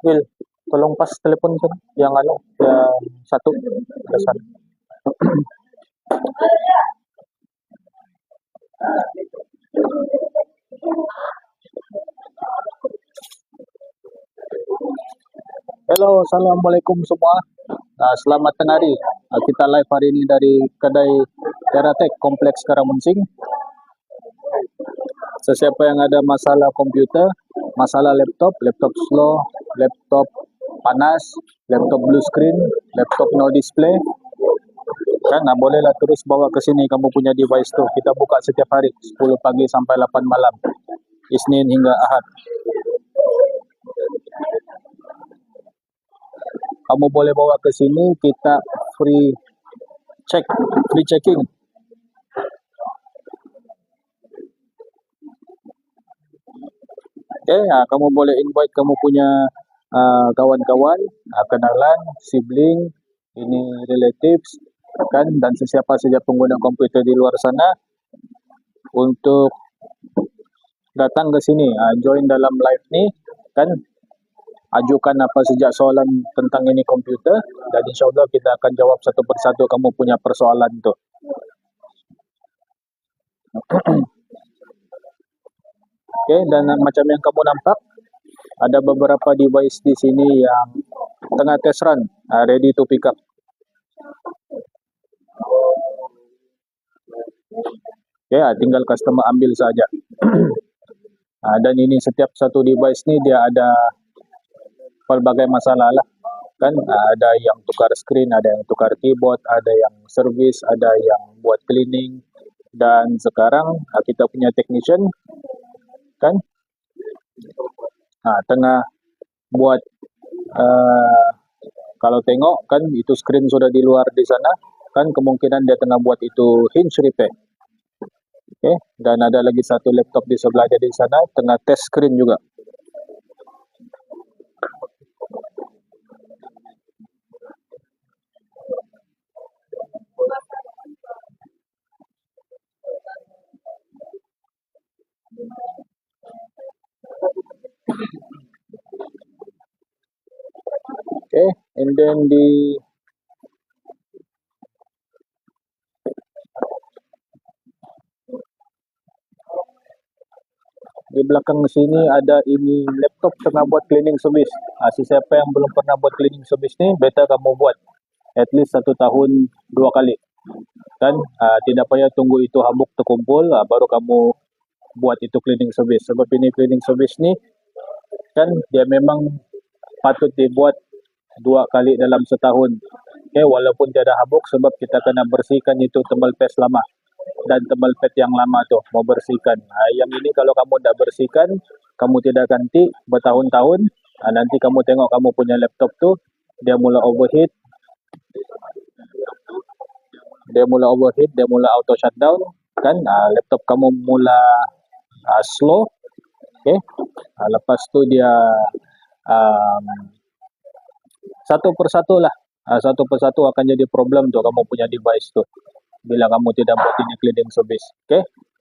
Will, tolong pas telepon kan yang anu, yang satu pesan. Hello, assalamualaikum semua. Selamat tengah hari. Kita live hari ini dari kedai Teratek Kompleks Karamunsing. Sesiapa yang ada masalah komputer, masalah laptop, laptop slow, laptop panas, laptop blue screen, laptop no display, kan bolehlah terus bawa ke sini kamu punya device tuh. Kita buka setiap hari 10 pagi sampai 8 malam, Isnin hingga Ahad. Kamu boleh bawa ke sini, kita free checking. Kamu boleh invite kamu punya kawan-kawan, kenalan, sibling, ini relatives, kan, dan sesiapa saja pengguna komputer di luar sana untuk datang ke sini, join dalam live nih, kan, ajukan apa saja soalan tentang ini komputer, dan insya Allah kita akan jawab satu persatu kamu punya persoalan tuh. Oke, dan macam yang kamu nampak, ada beberapa device di sini yang tengah test run, ready to pick up. Tinggal customer ambil saja. Dan ini setiap satu device ini dia ada pelbagai masalah lah, kan, ada yang tukar screen, ada yang tukar keyboard, ada yang service, ada yang buat cleaning, dan sekarang kita punya technician, kan, tengah buat kalau tengok kan itu screen sudah di luar di sana, kan, kemungkinan dia tengah buat itu hinge repair. Dan ada lagi satu laptop di sebelah dia di sana tengah test screen juga. And then di belakang sini ada ini laptop tengah buat cleaning service. Siapa yang belum pernah buat cleaning service ni, better kamu buat at least 1 tahun 2 kali, kan, tidak payah tunggu itu habuk terkumpul baru kamu buat itu cleaning service. Sebab ini cleaning service ni kan dia memang patut dibuat 2 kali dalam setahun. Walaupun tiada habuk, sebab kita kena bersihkan itu tembal paste lama dan tembal pad yang lama tuh mau bersihkan. Yang ini kalau kamu tidak bersihkan, kamu tidak ganti bertahun-tahun, nanti kamu tengok kamu punya laptop tuh dia mula overheat, dia mula auto shutdown, kan, laptop kamu mula slow. Lepas tu dia satu persatu lah, satu persatu akan jadi problem tuh kamu punya device tuh bila kamu tidak buat ini cleaning service.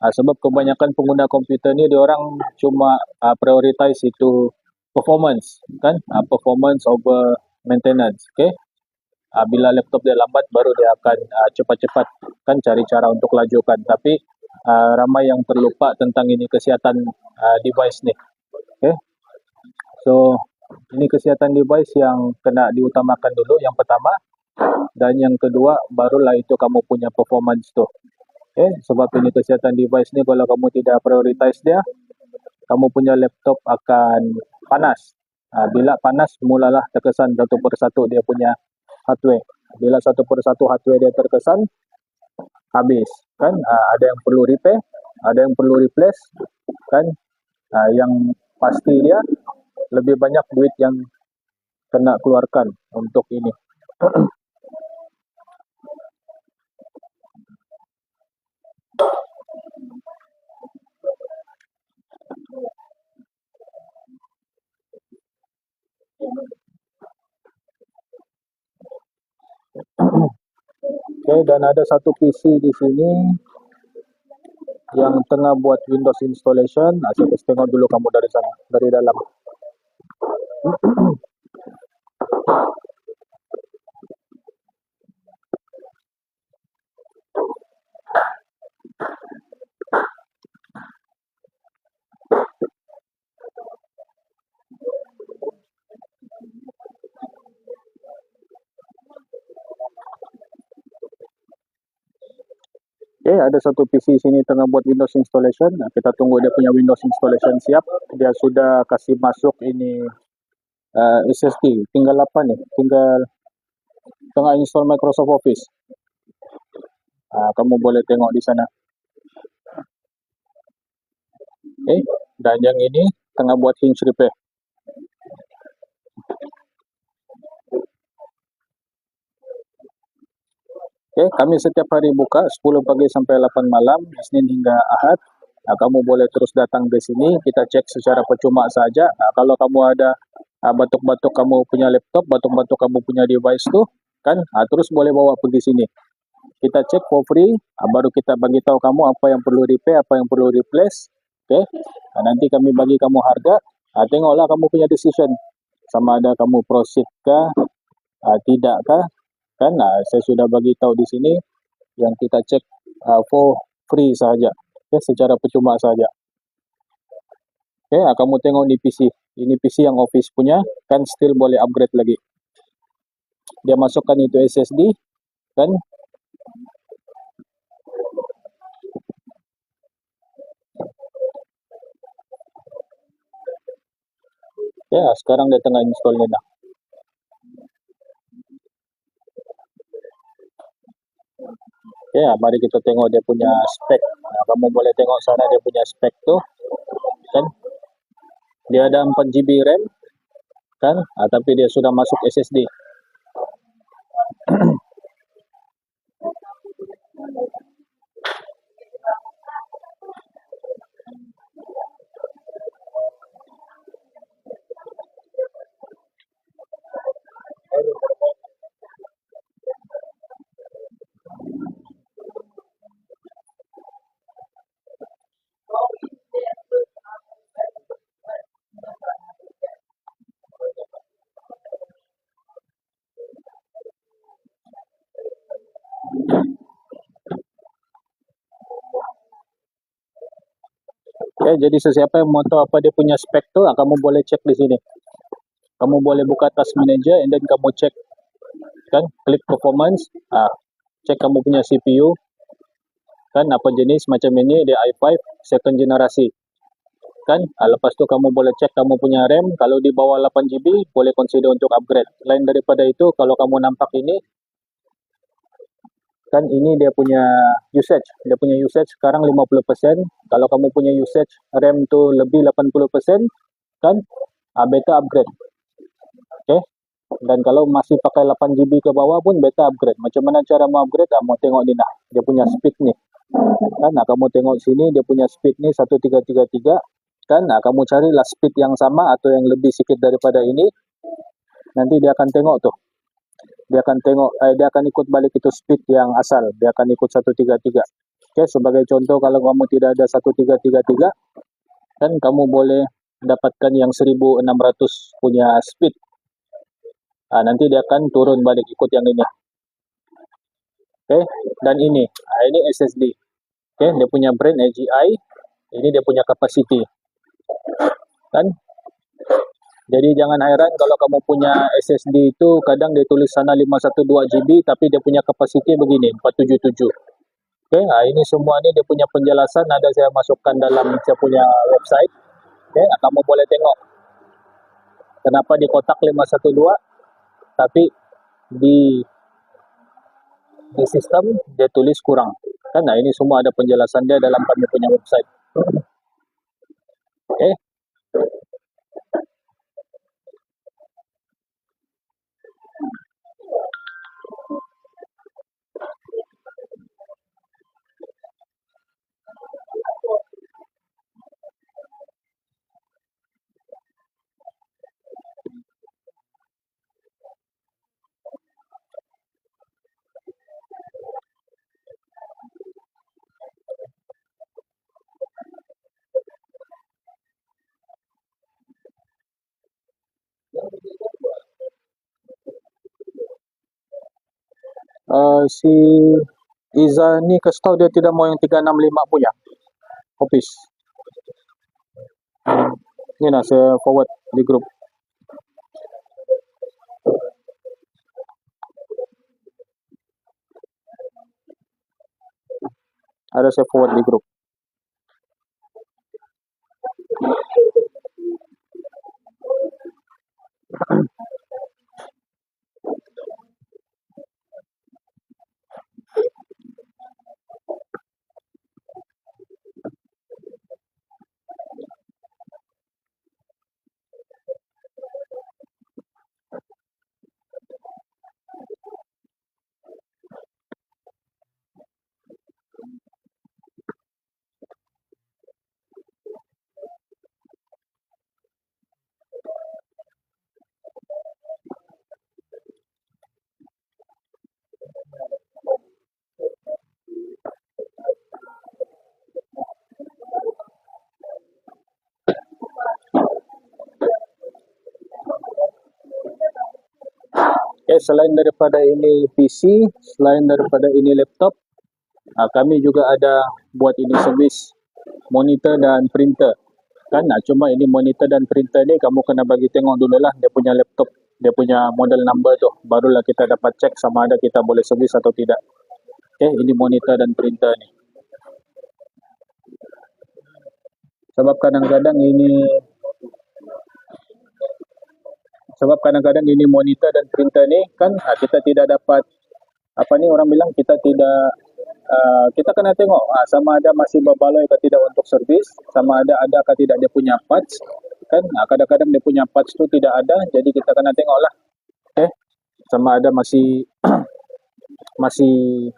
Sebab kebanyakan pengguna komputer ni dia orang cuma prioritize itu performance, kan, performance over maintenance. Bila laptop dia lambat baru dia akan cepat-cepat kan cari cara untuk lajukan, tapi ramai yang terlupa tentang ini kesihatan device ni. So ini kesihatan device yang kena diutamakan dulu yang pertama, dan yang kedua barulah itu kamu punya performance tuh. Sebab ini kesihatan device ni kalau kamu tidak prioritize dia, kamu punya laptop akan panas. Bila panas mulalah terkesan satu persatu dia punya hardware. Bila satu persatu hardware dia terkesan, habis, kan. Ada yang perlu repair, ada yang perlu replace, kan. Yang pasti dia lebih banyak duit yang kena keluarkan untuk ini. Dan ada satu PC di sini yang tengah buat Windows installation. Saya tengok dulu kamu dari sana, dari dalam. ada satu PC sini tengah buat Windows installation. Nah, kita tunggu dia punya Windows installation siap. Dia sudah kasih masuk ini SSD. Tinggal apa nih? Tinggal tengah install Microsoft Office. Kamu boleh tengok di sana. Oke, dan yang ini tengah buat hinge repair. Oke, kami setiap hari buka 10 pagi sampai 8 malam, Senin hingga Ahad. Kamu boleh terus datang ke sini, kita cek secara percuma saja. Kalau kamu ada batuk-batuk kamu punya laptop, batuk-batuk kamu punya device tuh, kan, terus boleh bawa pergi sini. Kita cek for free, baru kita bagi tahu kamu apa yang perlu repair, apa yang perlu replace. Oke, nanti kami bagi kamu harga. Tengoklah kamu punya decision, sama ada kamu proceed kah, tidak kah. Kan, saya sudah bagi tahu di sini yang kita cek for free saja, secara percuma saja. Kamu tengok di PC, ini PC yang Office punya, kan still boleh upgrade lagi. Dia masukkan itu SSD, kan. Sekarang dia tengah install ni dah. Mari kita tengok dia punya spek. Kamu boleh tengok sana dia punya spek tu, kan. Dia ada 4 GB RAM, kan, tapi dia sudah masuk SSD. Jadi sesiapa yang mau tahu apa dia punya spek tu, kamu boleh cek di sini. Kamu boleh buka Task Manager and then kamu cek, kan, klik performance, cek kamu punya CPU, kan, apa jenis macam ini, dia i5 second generasi, kan. Lepas tu kamu boleh cek kamu punya RAM, kalau di bawah 8 GB boleh consider untuk upgrade. Lain daripada itu, kalau kamu nampak ini, kan, ini dia punya usage sekarang 50%. Kalau kamu punya usage RAM tu lebih 80%, kan, beta upgrade. Dan kalau masih pakai 8 GB ke bawah pun beta upgrade. Macam mana cara mau upgrade? Mau tengok ni nah, dia punya speed ni, kan. Kamu tengok sini dia punya speed ni 1333, kan. Kamu carilah speed yang sama atau yang lebih sikit daripada ini. Nanti dia akan tengok tuh, dia akan ikut balik itu speed yang asal, dia akan ikut 133. Sebagai contoh, kalau kamu tidak ada 1333, kan, kamu boleh dapatkan yang 1600 punya speed. Nanti dia akan turun balik ikut yang ini. Dan ini SSD. Dia punya brand AGI, ini dia punya capacity, kan. Jadi jangan heran kalau kamu punya SSD itu kadang dia tulis sana 512 GB tapi dia punya kapasiti begini 477. Ini semua ni dia punya penjelasan ada saya masukkan dalam saya punya website. Kamu boleh tengok kenapa di kotak 512 tapi di sistem dia tulis kurang. Kan, ini semua ada penjelasan dia dalam kami punya website. Si Iza ni kasih tahu dia tidak mau yang 365 punya Office. Ni lah saya forward di grup. Ada saya forward di grup. Selain daripada ini PC, selain daripada ini laptop, kami juga ada buat ini servis monitor dan printer. Kan, cuma ini monitor dan printer ni kamu kena bagi tengok dulu lah dia punya laptop, dia punya model number tu. Barulah kita dapat cek sama ada kita boleh servis atau tidak. Ini monitor dan printer ni. Sebab kadang-kadang ini monitor dan printer ni kan kita tidak dapat orang bilang kita tidak kita kena tengok sama ada masih berbaloi atau tidak untuk servis, sama ada ke tidak dia punya parts kan. Kadang-kadang dia punya parts tu tidak ada, jadi kita kena tengoklah sama ada masih masih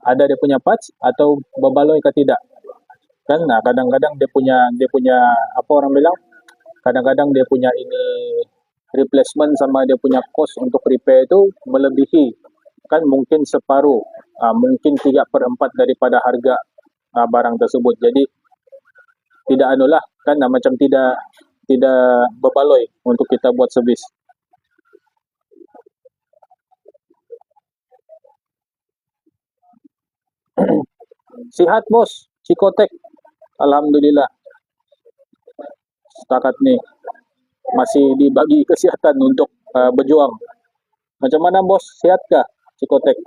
ada dia punya parts atau berbaloi ke tidak kan. Kadang-kadang dia punya apa orang bilang, kadang-kadang dia punya ini replacement sama dia punya cost untuk repair itu melebihi kan, mungkin separuh, mungkin 3/4 daripada harga barang tersebut. Jadi tidak anulah kan, macam tidak berbaloi untuk kita buat servis. Sihat bos, Cikotek. Alhamdulillah. Setakat ni masih dibagi kesihatan untuk berjuang. Macam mana bos, sihatkah Cikotek?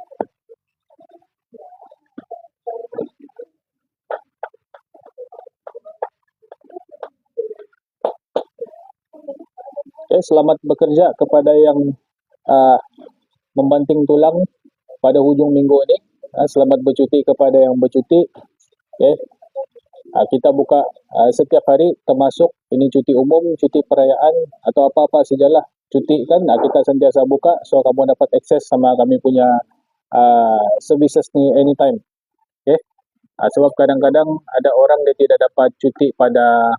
Selamat bekerja kepada yang membanting tulang pada hujung minggu ini. Selamat bercuti kepada yang bercuti. Kita buka setiap hari, termasuk ini cuti umum, cuti perayaan atau apa-apa sajalah cuti kan, kita sentiasa buka, so kamu dapat akses sama kami punya services ni anytime. Sebab kadang-kadang ada orang dia tidak dapat cuti pada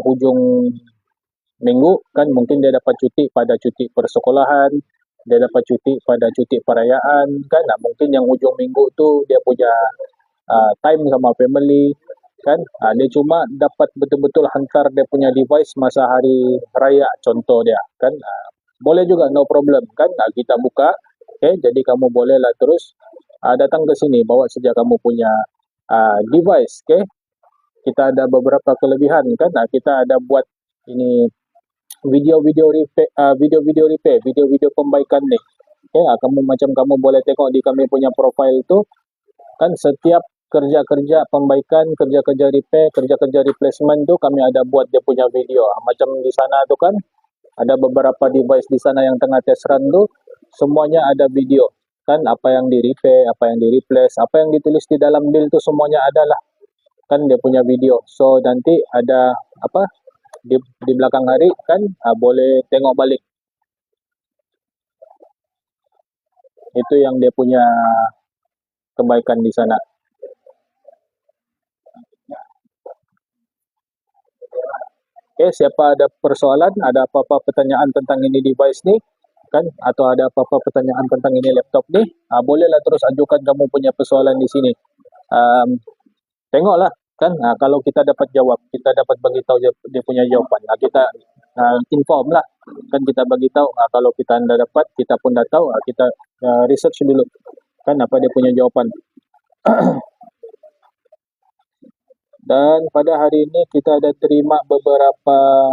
hujung minggu kan, mungkin dia dapat cuti pada cuti persekolahan, dia dapat cuti pada cuti perayaan kan. Mungkin yang hujung minggu tu dia punya time sama family kan, dia cuma dapat betul-betul hantar dia punya device masa hari raya contoh dia kan. Boleh juga, no problem kan, kita buka. Jadi kamu bolehlah terus datang ke sini, bawa saja kamu punya device. Kita ada beberapa kelebihan kan, kita ada buat ini video-video repair, video-video pembaikan ni. Kamu boleh tengok di kami punya profile tu kan, setiap kerja-kerja pembaikan, kerja-kerja repair, kerja-kerja replacement tu kami ada buat dia punya video. Macam di sana tu kan ada beberapa device di sana yang tengah test run tu, semuanya ada video kan, apa yang di repair, apa yang di replace, apa yang ditulis di dalam bill tu semuanya adalah kan dia punya video. So nanti ada di belakang hari kan, boleh tengok balik. Itu yang dia punya kebaikan di sana. Siapa ada persoalan, ada apa-apa pertanyaan tentang ini device ni kan, atau ada apa-apa pertanyaan tentang ini laptop ni, bolehlah terus ajukan kamu punya persoalan di sini. Tengoklah kan, kalau kita dapat jawab, kita dapat bagi tahu dia punya jawapan, kita inform lah kan, kita bagi tahu. Kalau kita anda dapat, kita pun dah tahu, kita research dulu kan apa dia punya jawapan. Dan pada hari ini kita ada terima beberapa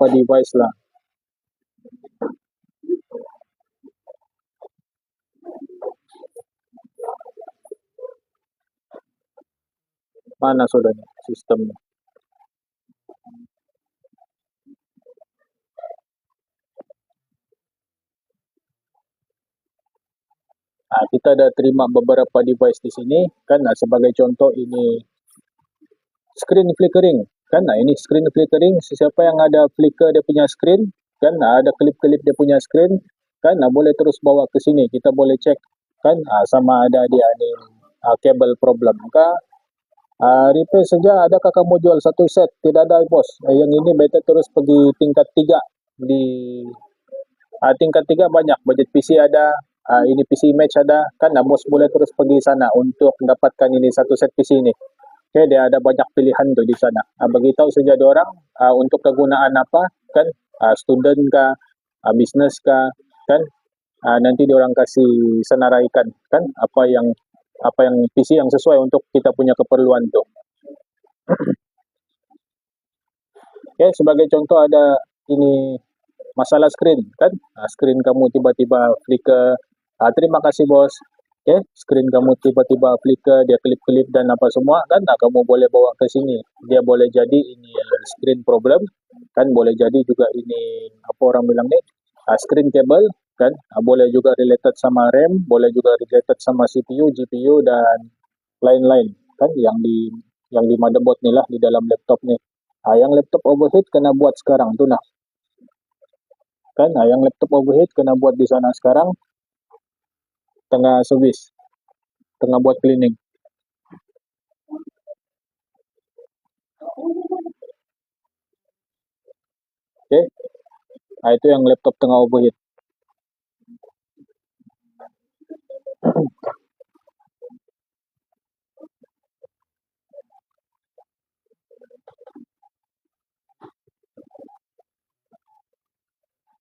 device lah. Mana sudahnya sistemnya? Kita ada terima beberapa device di sini kan. Sebagai contoh ini screen flickering kan. Ini screen flickering. Siapa yang ada flicker dia punya screen kan, ada klip-klip dia punya screen kan, boleh terus bawa ke sini. Kita boleh cek kan, sama ada dia ni kabel problem kah. Repair saja, adakah kamu jual satu set? Tidak ada bos. Yang ini better terus pergi tingkat 3 di tingkat 3 banyak. Budget PC ada, ini PC match ada kan. Bos boleh terus pergi sana untuk dapatkan ini satu set PC ini. Okay, dia ada banyak pilihan tu di sana. Beritahu saja diorang untuk kegunaan apa kan, student kah, business kah kan. Nanti diorang kasih senaraikan kan apa yang PC yang sesuai untuk kita punya keperluan tu. Okay, sebagai contoh ada ini masalah screen kan. Screen kamu tiba-tiba flicker. Terima kasih bos. Okay, screen kamu tiba-tiba flicker, dia klip-klip dan apa semua kan. Kamu boleh bawa ke sini. Dia boleh jadi ini screen problem kan, boleh jadi juga ini apa orang bilang ni screen cable kan. Boleh juga related sama RAM, boleh juga related sama CPU, GPU dan lain-lain kan, yang di motherboard ni lah di dalam laptop ni. Yang laptop overheat kena buat sekarang tu nah kan. Yang laptop overheat kena buat di sana sekarang, tengah service, tengah buat cleaning. Okay, itu yang laptop tengah overheat.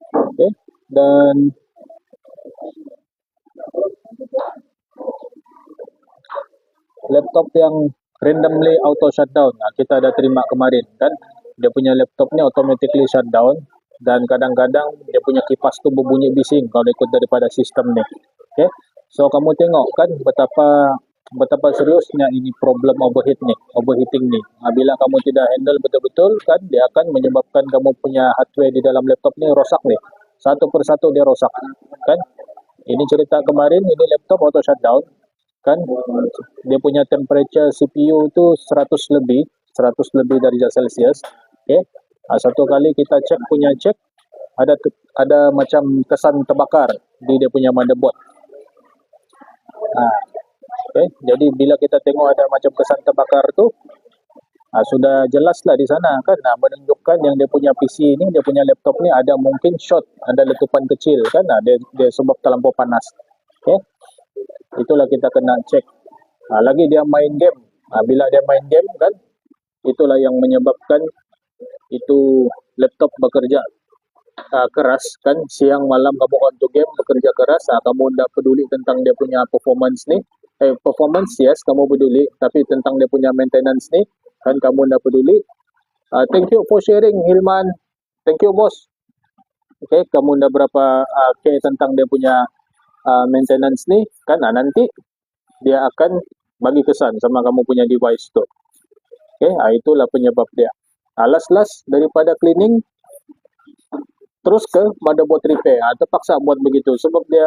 Okay, dan laptop yang randomly auto shutdown, kita ada terima kemarin kan. Dia punya laptop ni automatically shutdown dan kadang-kadang dia punya kipas tu berbunyi bising kalau ikut daripada sistem ni. Okay, so kamu tengok kan betapa seriusnya ini problem overheating ni. Bila kamu tidak handle betul-betul kan, dia akan menyebabkan kamu punya hardware di dalam laptop ni rosak ni. Satu persatu dia rosak kan. Ini cerita kemarin, ini laptop auto shutdown kan. Dia punya temperature CPU tu 100 lebih darjah Celsius. Okay, satu kali kita cek ada macam kesan terbakar di dia punya motherboard. Okay, jadi bila kita tengok ada macam kesan terbakar tu, sudah jelaslah di sana kan, menunjukkan yang dia punya PC ni, dia punya laptop ni ada mungkin short, ada letupan kecil kan, dia sebab terlampau panas. Okay, itulah kita kena cek. Lagi dia main game, bila dia main game kan, itulah yang menyebabkan itu laptop bekerja keras kan. Siang malam kamu on to game, bekerja keras, kamu tidak peduli tentang dia punya performance ni. Performance yes kamu peduli, tapi tentang dia punya maintenance ni kan kamu tidak peduli. Thank you for sharing Hilman, thank you bos. Okay, kamu dah berapa tentang dia punya maintenance ni kan. Nanti dia akan bagi kesan sama kamu punya device tu. Okay, itulah penyebab dia. Last daripada cleaning terus ke motherboard repair. Terpaksa buat begitu sebab dia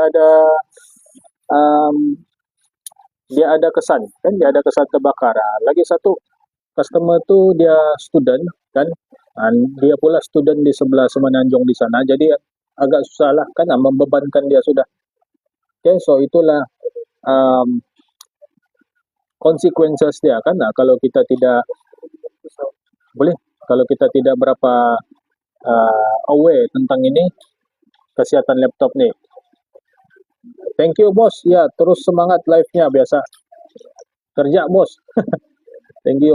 ada kesan kan, dia ada kesan terbakar. Lagi satu customer tu dia student kan, dia pula student di sebelah Semenanjung di sana, jadi agak susah lah kan, membebankan dia sudah. Okay, so itulah consequences dia kan. Kalau kita tidak berapa aware tentang ini kesihatan laptop ni. Thank you bos, ya terus semangat live-nya biasa. Kerja bos. Thank you.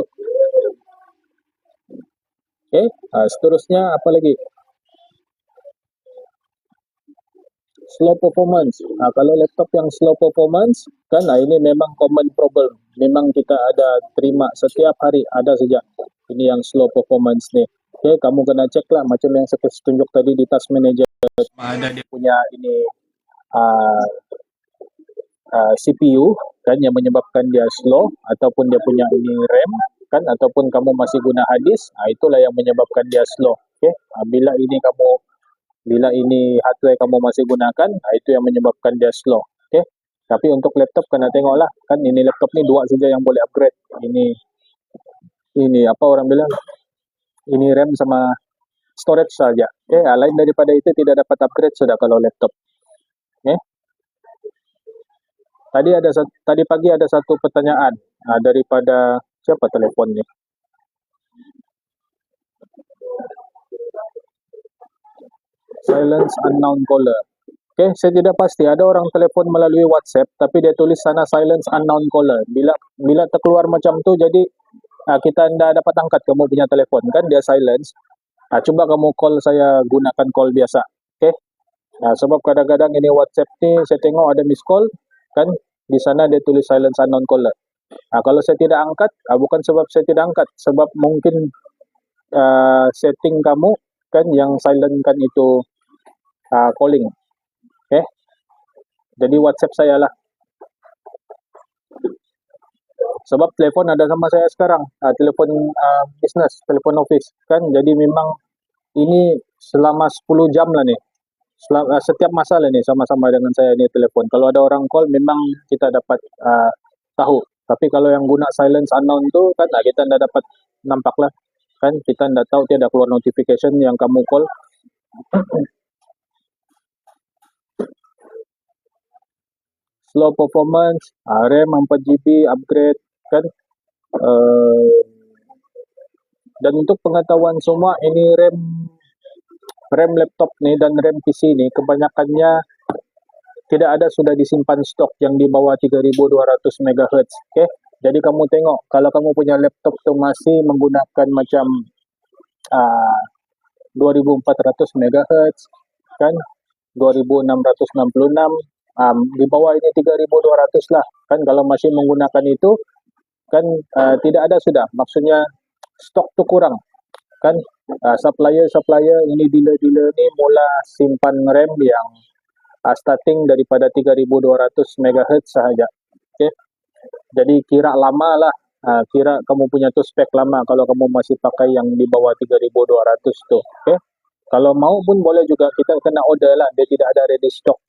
Okay, seterusnya apa lagi? Slow performance. Kalau laptop yang slow performance kan, ini memang common problem. Memang kita ada terima setiap hari ada saja ini yang slow performance ni. Okay, kamu kena cek lah macam yang saya tunjuk tadi di task manager. Ada dia punya ini CPU kan yang menyebabkan dia slow, ataupun dia punya ini RAM kan, ataupun kamu masih guna hard disk, itulah yang menyebabkan dia slow. Okey, bila ini hardware kamu masih gunakan, itu yang menyebabkan dia slow. Okey, tapi untuk laptop kena tengoklah kan, ini laptop ni 2 saja yang boleh upgrade. Ini apa orang bilang, ini RAM sama storage saja. Okey, lain daripada itu tidak dapat upgrade sudah kalau laptop. Okey. Tadi pagi ada satu pertanyaan daripada siapa telefon ni? Silence unknown caller. Okay, saya tidak pasti. Ada orang telefon melalui WhatsApp, tapi dia tulis sana silence unknown caller. Bila terkeluar macam tu, jadi kita tidak dapat angkat kamu punya telefon kan, dia silence. Cuba kamu call saya gunakan call biasa. Okay. Sebab kadang-kadang ini WhatsApp ni saya tengok ada miss call kan, di sana dia tulis silence unknown caller. Kalau saya tidak angkat, bukan sebab saya tidak angkat, sebab mungkin setting kamu kan yang silent kan itu calling. Okay. Jadi WhatsApp saya lah. Sebab telefon ada sama saya sekarang, telefon business, telefon office kan. Jadi memang ini selama 10 jam lah nih. Setiap masa lah nih sama-sama dengan saya ni telefon. Kalau ada orang call memang kita dapat tahu. Tapi kalau yang guna silence unknown tu kan kita tidak dapat nampak lah. Kan kita tidak tahu tiada keluar notification yang kamu call. Slow performance, RAM 4GB upgrade kan. Dan untuk pengetahuan semua, ini RAM laptop ni dan RAM PC ni kebanyakannya tidak ada sudah disimpan stok yang di bawah 3200 MHz. Okay? Jadi kamu tengok, kalau kamu punya laptop tu masih menggunakan macam 2400 MHz kan, 2666, di bawah ini 3200 lah kan. Kalau masih menggunakan itu kan tidak ada sudah, maksudnya stok tu kurang kan. Supplier ini dealer ni mula simpan RAM yang starting daripada 3200 MHz sahaja. Okay. Jadi kira lama lah, kira kamu punya tu spek lama kalau kamu masih pakai yang di bawah 3200 tu. Okay. Kalau mau pun boleh juga, kita kena order lah, dia tidak ada ready stock.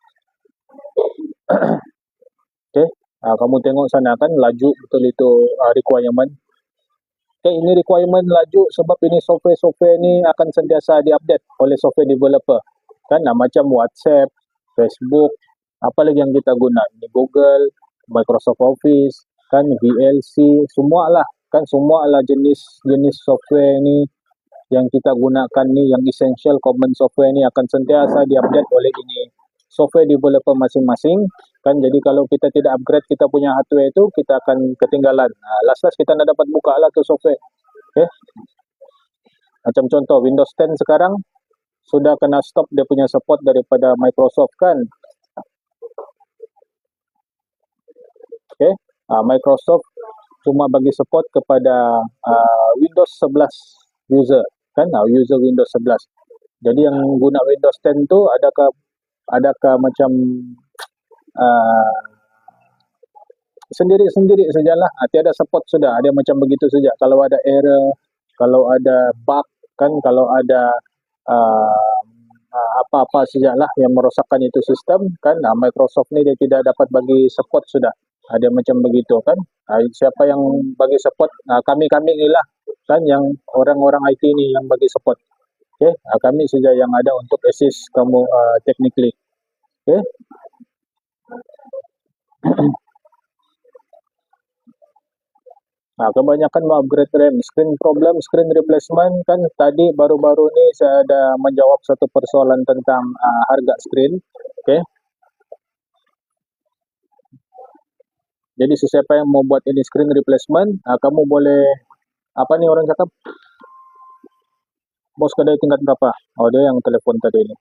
Okay. Kamu tengok sana kan laju betul itu requirement. Okay, ini requirement laju sebab ini software ni akan sentiasa diupdate oleh software developer kan, macam WhatsApp, Facebook, apa lagi yang kita guna, ini Google, Microsoft Office kan, VLC, semualah kan, semualah jenis software ni yang kita gunakan ni, yang essential common software ni akan sentiasa diupdate oleh ini software developer masing-masing kan. Jadi kalau kita tidak upgrade kita punya hardware itu, kita akan ketinggalan. Last kita tidak dapat buka lah tu software. Okay. Macam contoh Windows 10 sekarang sudah kena stop dia punya support daripada Microsoft kan. Okay. Microsoft cuma bagi support kepada Windows 11 user kan, user Windows 11. Jadi yang guna Windows 10 tu adakah macam sendiri-sendiri sajalah, tiada support sudah, ada macam begitu saja. Kalau ada error, kalau ada bug kan, kalau ada apa-apa sajalah yang merosakkan itu sistem kan, Microsoft ni dia tidak dapat bagi support sudah. Ada macam begitu kan. Siapa yang bagi support? Kami inilah kan, yang orang-orang IT ni yang bagi support. Okay. Kami saja yang ada untuk assist kamu technically. Okay. Kebanyakan mau upgrade RAM, screen problem, screen replacement kan. Tadi baru-baru ni saya ada menjawab satu persoalan tentang harga screen. Okay. Jadi sesiapa yang mau buat ini screen replacement, kamu boleh, apa ni orang cakap, bos kedai tingkat berapa? Dia yang telefon tadi ini.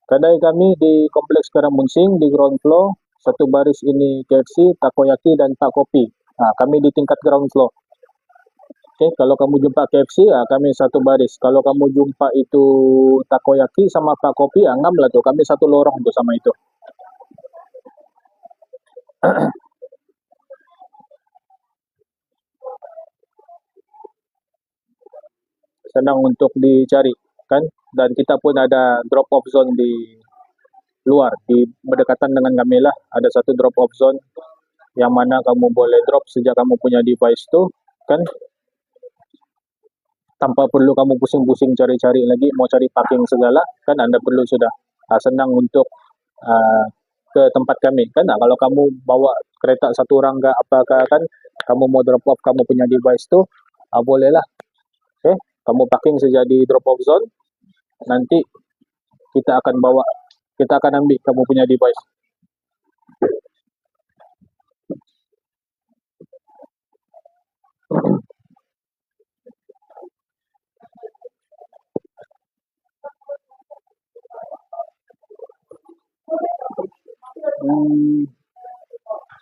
Kedai kami di Kompleks Karamunsing di ground floor, satu baris ini KFC, takoyaki dan Pak Kopi. Kami di tingkat ground floor. Okay, kalau kamu jumpa KFC, kami satu baris. Kalau kamu jumpa itu takoyaki sama Pak Kopi, ngam lah tuh, kami satu lorong tuh sama itu. senang untuk dicari kan, dan kita pun ada drop off zone di luar di berdekatan dengan kami lah, ada satu drop off zone yang mana kamu boleh drop sejak kamu punya device tuh kan, tanpa perlu kamu pusing-pusing cari-cari lagi mau cari parking segala kan, anda perlu sudah senang untuk uh, ke tempat kami kan. Kalau kamu bawa kereta satu rangga apakah kan, kamu mau drop off kamu punya device tuh, bolehlah. Oke, kamu parking sejak di drop off zone, nanti kita akan bawa, kita akan ambil kamu punya device.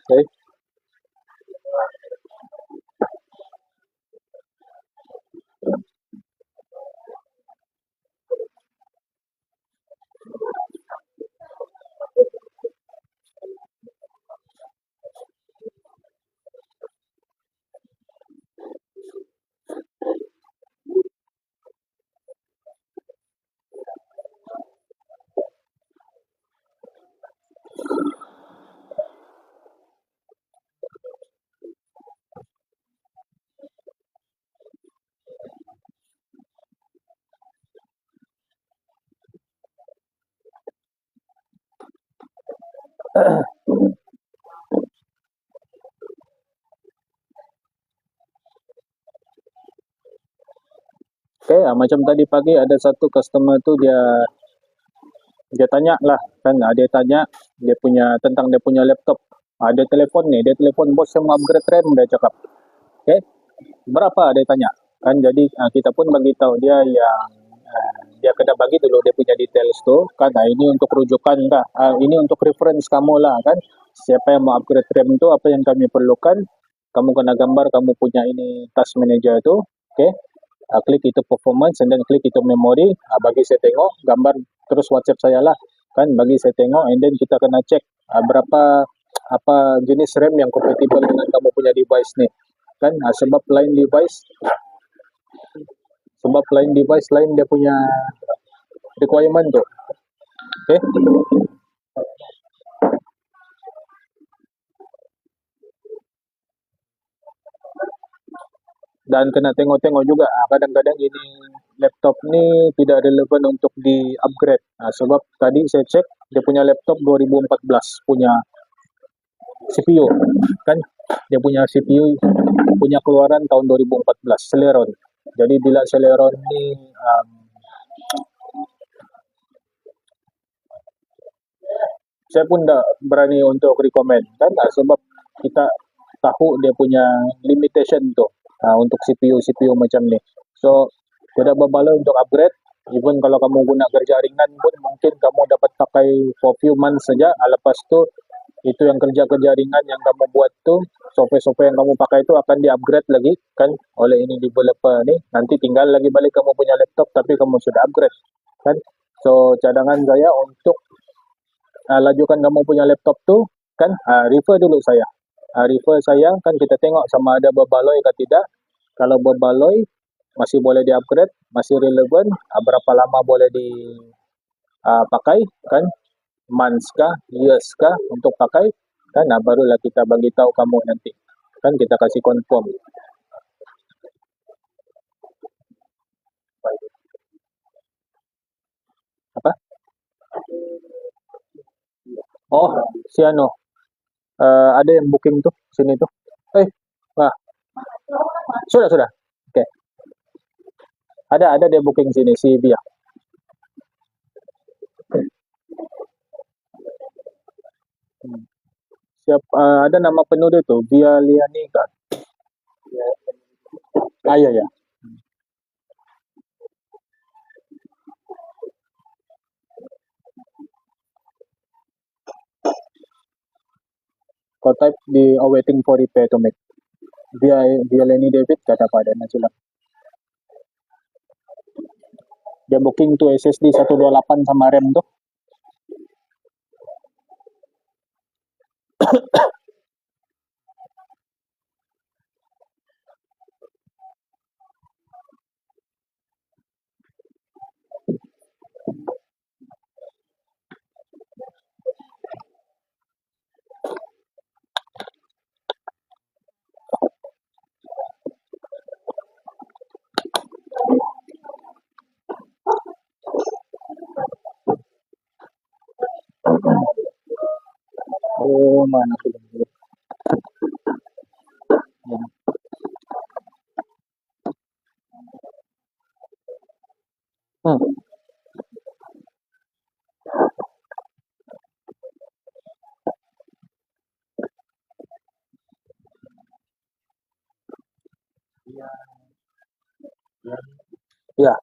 Okay. Oke, macam tadi pagi ada satu customer tuh dia tanya lah kan, dia tanya dia punya tentang dia punya laptop. Dia telepon nih, dia telepon bos saya mau upgrade RAM, dia cakap. Oke, berapa dia tanya kan, jadi kita pun bagi tahu dia yang dia kena bagi dulu dia punya details tuh kan. Ini untuk rujukan kah, ini untuk reference kamu lah kan, siapa yang mau upgrade RAM itu apa yang kami perlukan, kamu kena gambar kamu punya ini task manager itu. Oke, klik itu performance and then klik itu memory, bagi saya tengok gambar, terus WhatsApp saya lah kan, bagi saya tengok and then kita kena cek berapa apa jenis RAM yang compatible dengan kamu punya device nih kan. Sebab lain device lain dia punya requirement tuh. Oke. Dan kena tengok-tengok juga, kadang-kadang ini laptop ni tidak relevan untuk di upgrade, sebab tadi saya cek dia punya laptop 2014 punya CPU kan, dia punya CPU punya keluaran tahun 2014 Celeron. Jadi bila Celeron ni saya pun tak berani untuk recommend kan, sebab kita tahu dia punya limitation tu untuk CPU macam ni. So tidak berbaloi untuk upgrade. Even kalau kamu guna kerja ringan pun mungkin kamu dapat pakai for few months saja. Lepas tu itu yang kerja-kerja ringan yang kamu buat tu, software-software yang kamu pakai itu akan di-upgrade lagi kan oleh ini developer ni. Nanti tinggal lagi balik kamu punya laptop tapi kamu sudah upgrade kan. So cadangan saya untuk lajukan kamu punya laptop tu kan, refer dulu saya. Refer saya kan, kita tengok sama ada berbaloi ke tidak. Kalau berbaloi masih boleh di-upgrade, masih relevan, berapa lama boleh dipakai kan, months kah, years kah untuk pakai kan, barulah kita bagi tahu kamu nanti kan, kita kasih confirm. Apa? Oh, si ano, ada yang booking tuh sini tuh. Wah, sudah. Oke, ada dia booking sini si Bia. Siap, ada nama penuh dia tuh, Bia Liani kan? Ya. Kau type di awaiting for repair to make. Bia Liani David kata pada na sila. Dia booking tuh SSD 128 sama RAM tuh. Oh, mana film dulu. Ya. Hmm. Ya,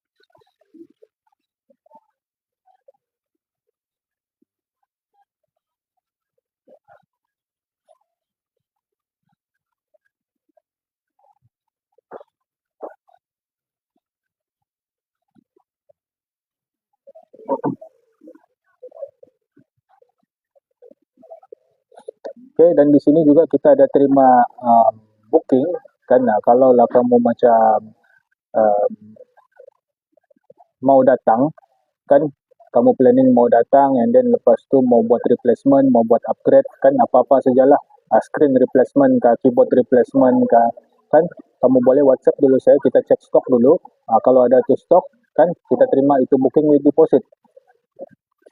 oke. Dan di sini juga kita ada terima booking kan. Nah, kalau lah kamu macam um, mau datang kan, kamu planning mau datang and then lepas tu mau buat replacement, mau buat upgrade kan, apa-apa sajalah, screen replacement kah, keyboard replacement kah, kan kamu boleh WhatsApp dulu saya, kita cek stok dulu. Kalau ada tu stok kan, kita terima itu booking with deposit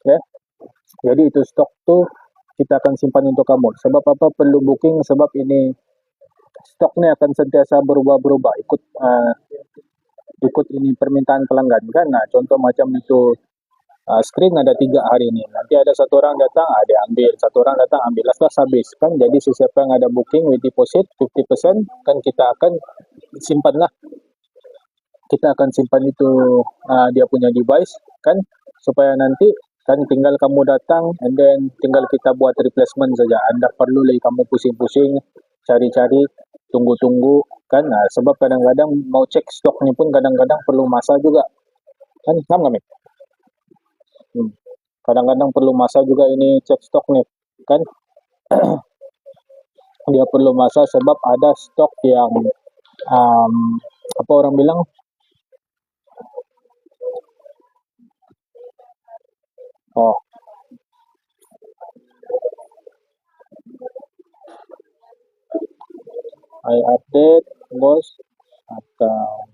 ya. Jadi itu stok tu kita akan simpan untuk kamu. Sebab apa perlu booking? Sebab ini stok ni akan sentiasa berubah-berubah ikut ini permintaan pelanggan kan. Nah, contoh macam itu, screen ada 3 hari ini. Nanti ada satu orang datang, ada ambil. Satu orang datang, ambil. Last habis. Kan jadi sesiapa yang ada booking with deposit 50%, kan kita akan simpan lah. Kita akan simpan itu dia punya device kan, supaya nanti kan tinggal kamu datang and then tinggal kita buat replacement saja. Anda perlu lagi kamu pusing-pusing cari-cari, tunggu-tunggu kan. Sebab kadang-kadang mau cek stoknya pun kadang-kadang perlu masa juga kan. Paham nggak, Mit? Hmm. Kadang-kadang perlu masa juga ini cek stok nih kan. Dia perlu masa sebab ada stok yang um, apa orang bilang, oh, I update bos atau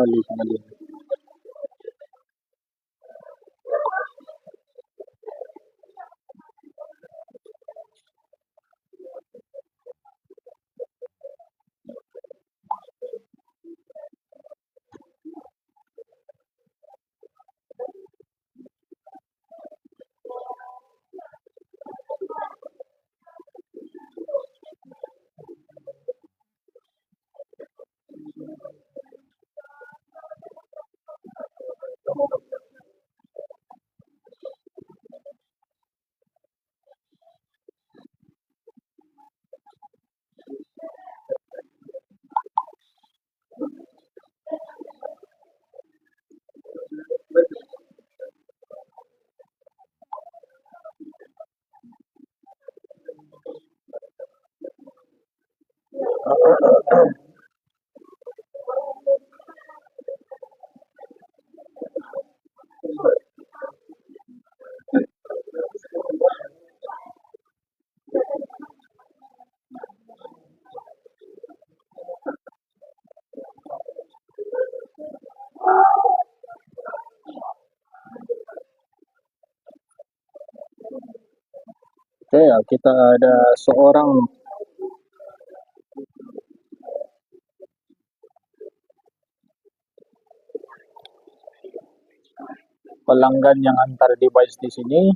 kembali. Oke, ya, kita ada seorang pelanggan yang antar device di sini.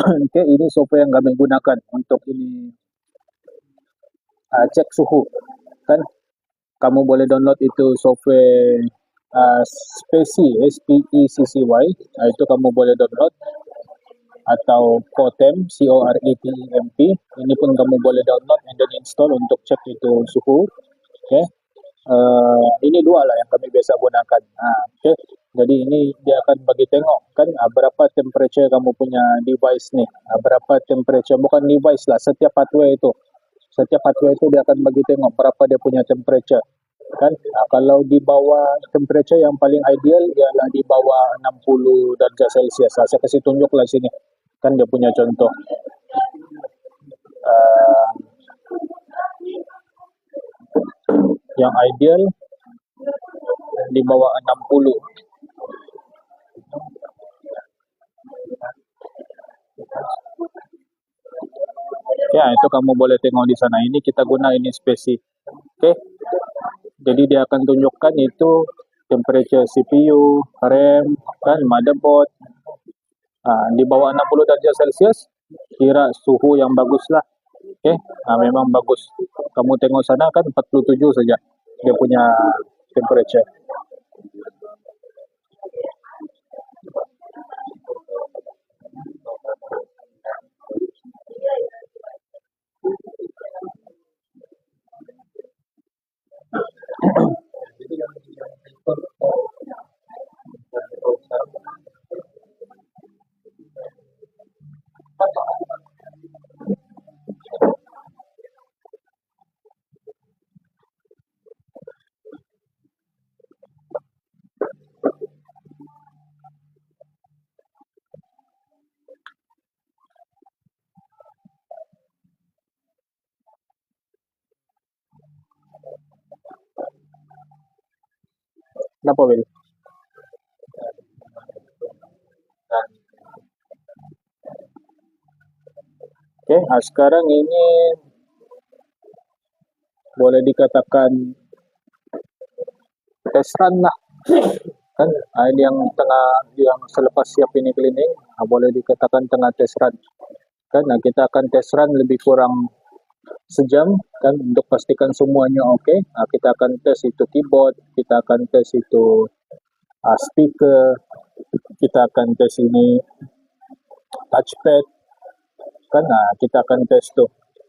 Okay, ini software yang kami gunakan untuk ini cek suhu. Kan kamu boleh download itu software Spacey, SPECCY, itu kamu boleh download, atau Cotemp, CORETEMP, ini pun kamu boleh download and then install untuk cek itu suhu. Okay. Ini dua lah yang kami biasa gunakan. Okay. Jadi ini dia akan bagi tengok kan berapa temperature kamu punya device ni, berapa temperature, bukan device lah, setiap hardware itu. Setiap hardware itu dia akan bagi tengok berapa dia punya temperature. Kan kalau di bawah temperature yang paling ideal ialah di bawah 60 darjah Celsius. Saya kasih tunjuklah sini. Kan dia punya contoh. Yang ideal di bawah 60. Ya, itu kamu boleh tengok di sana. Ini kita guna ini spesi. Oke. Jadi dia akan tunjukkan itu temperature CPU, RAM, kan motherboard. Di bawah 60 darjah Celsius, kira suhu yang bagus lah. Oke. Memang bagus. Kamu tengok sana kan 47 saja dia punya temperature. Kenapa, Will? Oke, sekarang ini boleh dikatakan test run lah. Kan ini yang selepas siap ini cleaning, boleh dikatakan tengah test run. Kan kita akan test run lebih kurang sejam kan untuk pastikan semuanya oke. Kita akan tes itu keyboard, kita akan tes itu speaker, kita akan tes ini touchpad kan. Kita akan tes tu.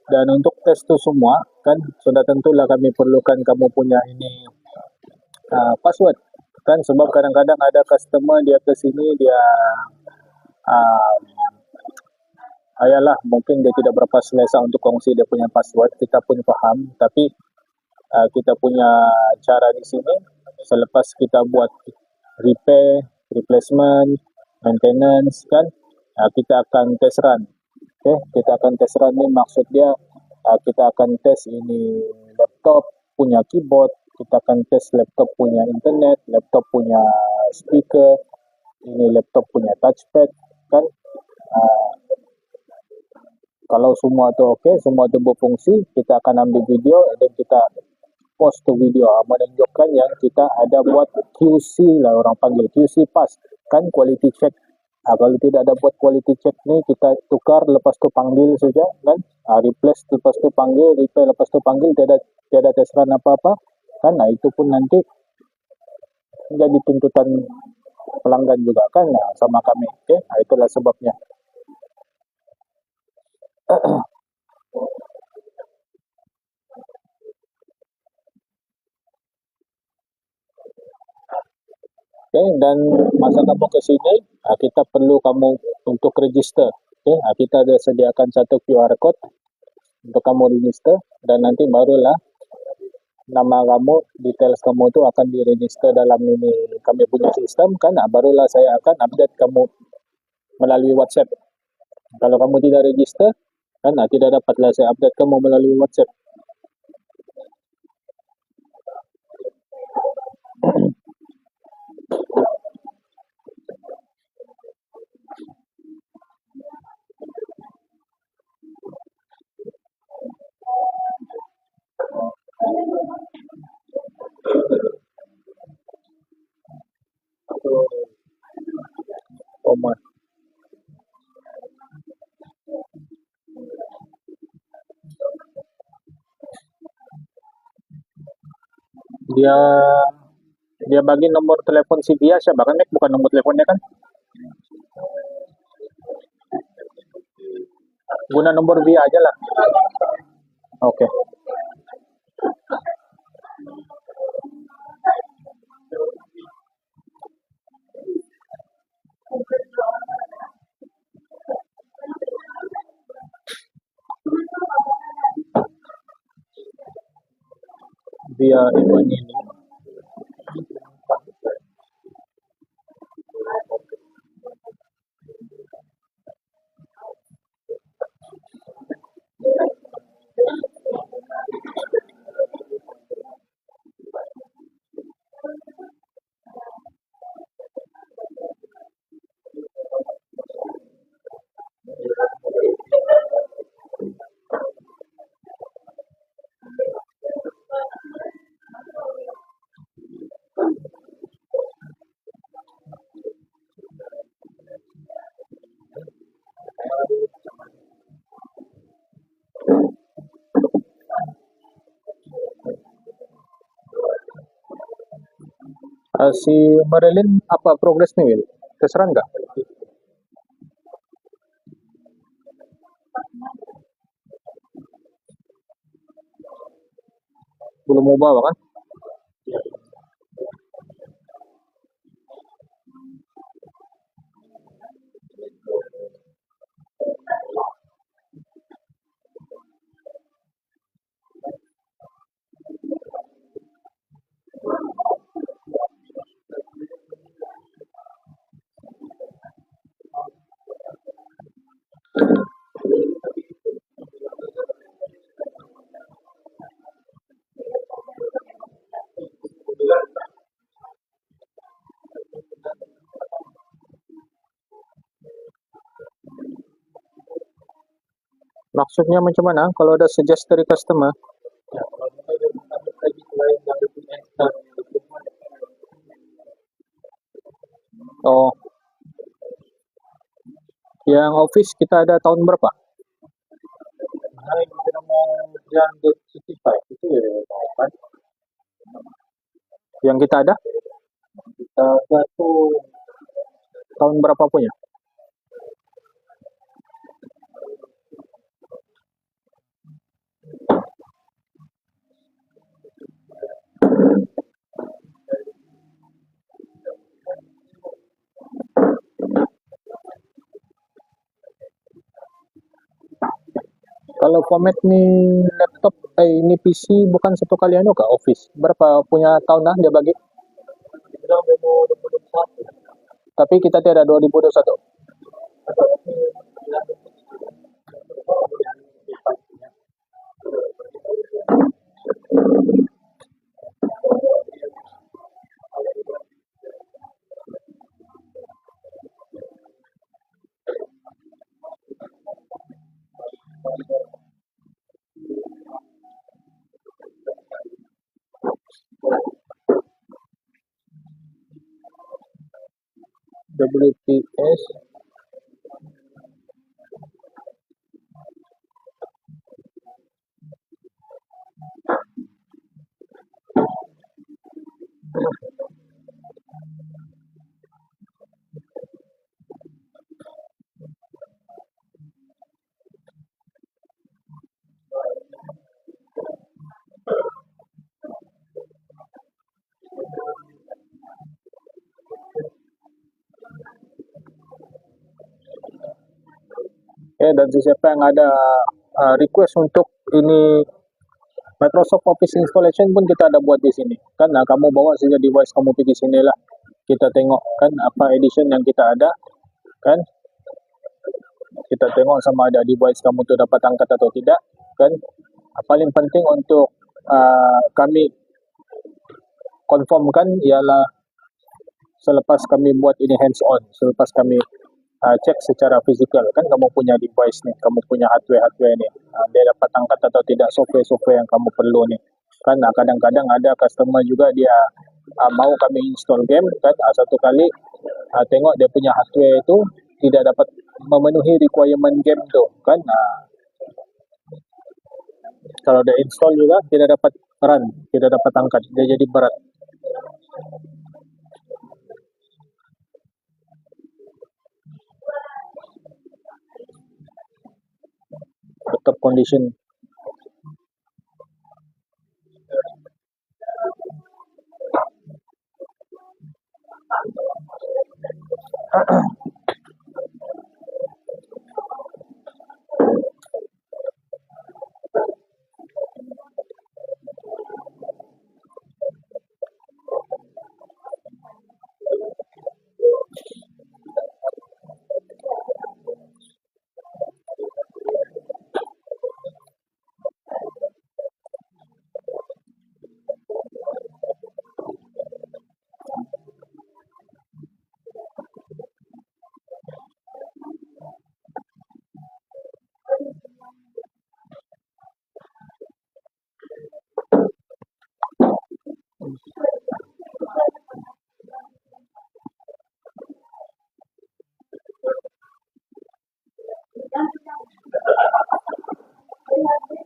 Dan untuk tes tu semua kan sudah tentulah kami perlukan kamu punya ini password kan, sebab kadang-kadang ada customer dia ke sini dia ayalah mungkin dia tidak berapa selesa untuk kongsi dia punya password, kita pun faham, tapi kita punya cara di sini selepas kita buat repair, replacement, maintenance kan, kita akan test run. Okay, kita akan test run ni maksud dia kita akan test ini laptop punya keyboard, kita akan test laptop punya internet, laptop punya speaker, ini laptop punya touchpad kan. Kalau semua tu okey, semua tu berfungsi, kita akan ambil video dan kita post tu video menunjukkan yang kita ada buat QC lah, orang panggil QC pass kan, quality check. Kalau tidak ada buat quality check ni, kita tukar lepas tu panggil saja kan, replace lepas tu panggil, repair lepas tu panggil, tiada test run apa-apa kan. Itu pun nanti jadi tuntutan pelanggan juga kan sama kami. Okey, itulah sebabnya. Okay, dan masa kamu ke sini, kita perlu kamu untuk register. Okay, kita ada sediakan satu QR code untuk kamu register dan nanti barulah nama kamu, details kamu tu akan diregister dalam ini kami punya sistem kan. Barulah saya akan update kamu melalui WhatsApp. Kalau kamu tidak register kan, tidak dapatlah saya update kamu melalui WhatsApp. dia dia bagi nomor telepon si dia siapa kan, Mek? Bukan nomor teleponnya kan? Guna nomor dia aja lah. Oke. Via email ini. Si Marilyn apa progres nih, Will? Terserah nggak? Belum mau bawa kan? Maksudnya macam mana? Kalau ada suggest dari customer? Oh, yang office kita ada tahun berapa? Yang kita ada? Kita ada tuh tahun berapa punya? Kalau format nih laptop, ini PC bukan satu kali anu kah office? Berapa punya tahun dah dia bagi? Tapi kita tiada 2021. WPS dan siapa yang ada request untuk ini Microsoft Office installation pun kita ada buat di sini kan. Nah, kamu bawa saja device kamu pergi sini lah, kita tengok kan apa edition yang kita ada kan, kita tengok sama ada device kamu tu dapat angkat atau tidak kan. Paling penting untuk kami confirmkan ialah selepas kami buat ini hands on, selepas kami cek secara fizikal kan kamu punya device nih, kamu punya hardware ni, dia dapat angkat atau tidak software yang kamu perlu nih kan. Kadang-kadang ada customer juga dia mau kami install game kan, satu kali tengok dia punya hardware itu tidak dapat memenuhi requirement game tu kan. Kalau dia install juga tidak dapat Berat, tidak dapat angkat, dia jadi berat. Tetap condition.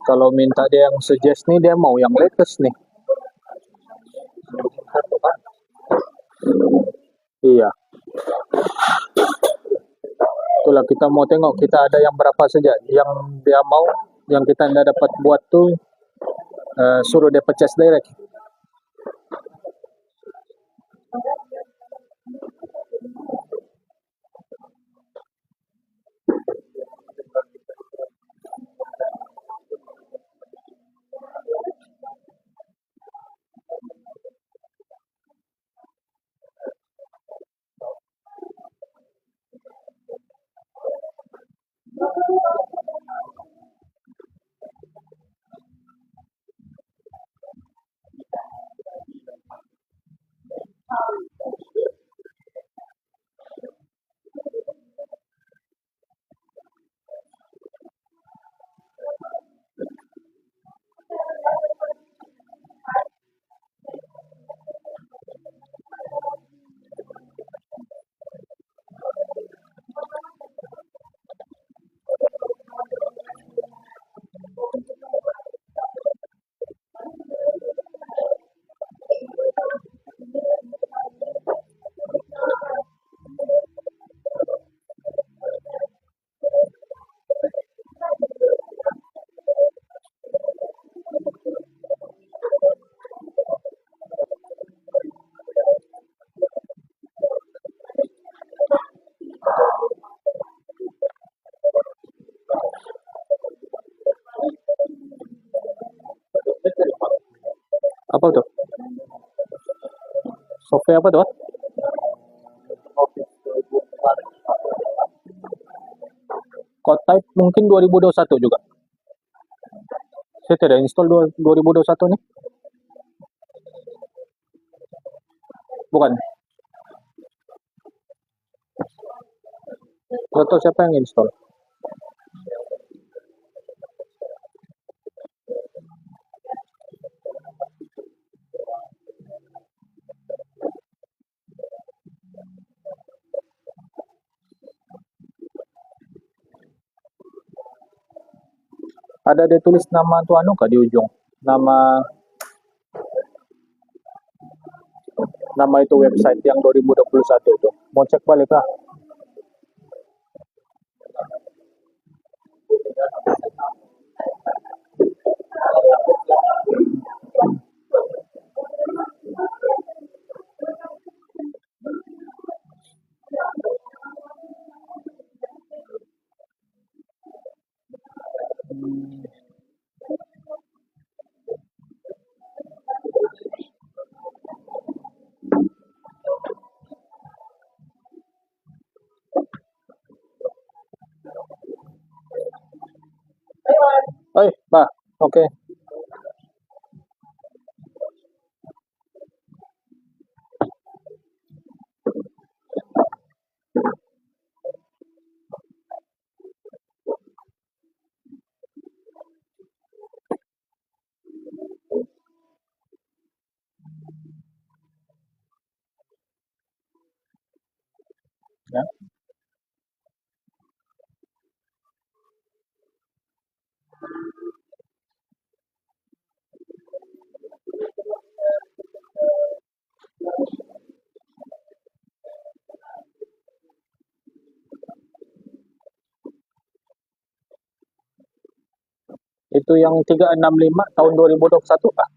Kalau minta dia yang suggest nih, dia mau yang latest nih. Iya, itulah kita mau tengok kita ada yang berapa saja. Yang dia mau, yang kita tidak dapat buat tuh suruh dia purchase direct. Apa tuh? Software apa tuh? Code type mungkin 2021 juga. Saya tidak install 2021 nih. Bukan. Gak tahu siapa yang install. Ada dia tulis nama tuh anu kah di ujung? Nama itu website yang 2021 tuh. Mau cek balik kah? Pak, oke. Ya. Itu yang 365 tahun 2021 kah?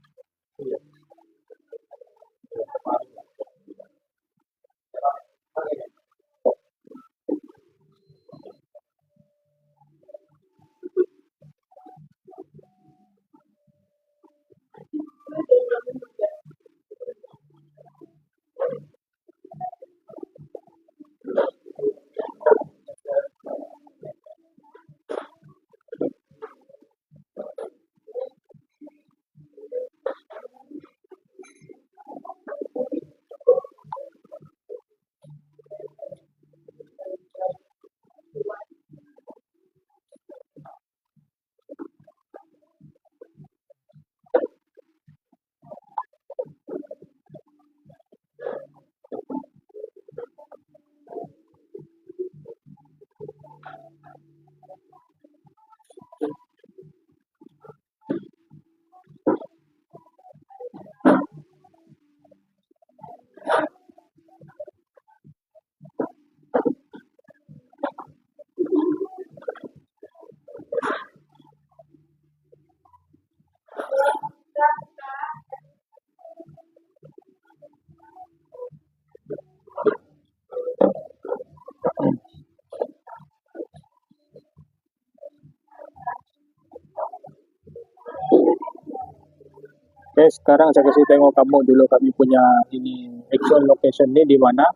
Oke, sekarang saya kasih tengok kamu dulu kami punya ini actual location ini di mana